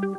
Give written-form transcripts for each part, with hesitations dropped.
It's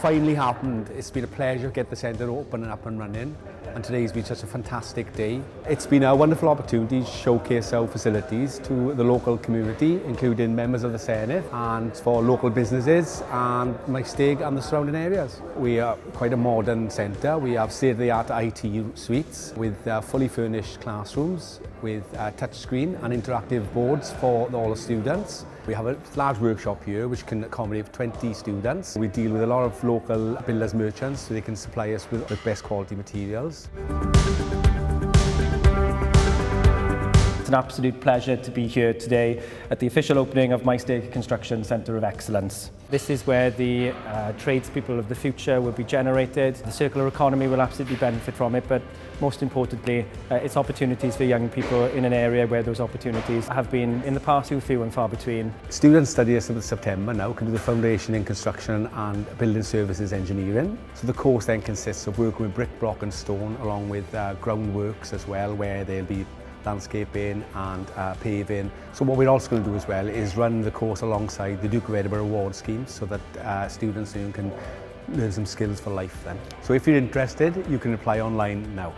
finally happened. It's been a pleasure to get the centre open and up and running, and today's been such a fantastic day. It's been a wonderful opportunity to showcase our facilities to the local community, including members of the Senedd, and for local businesses and Maesteg and the surrounding areas. We are quite a modern centre. We have state-of-the-art IT suites with fully furnished classrooms with touchscreen and interactive boards for all the students. We have a large workshop here which can accommodate 20 students. We deal with a lot of local builders merchants so they can supply us with best quality materials. It's an absolute pleasure to be here today at the official opening of Maesteg Construction Centre of Excellence. This is where the tradespeople of the future will be generated. The circular economy will absolutely benefit from it, but most importantly, it's opportunities for young people in an area where those opportunities have been in the past few and far between. Students study us until September now can do the foundation in construction and building services engineering. So the course then consists of working with brick, block and stone along with groundworks as well, where there'll be landscaping and paving. So what we're also going to do as well is run the course alongside the Duke of Edinburgh award scheme so that students can learn some skills for life then. So if you're interested, you can apply online now.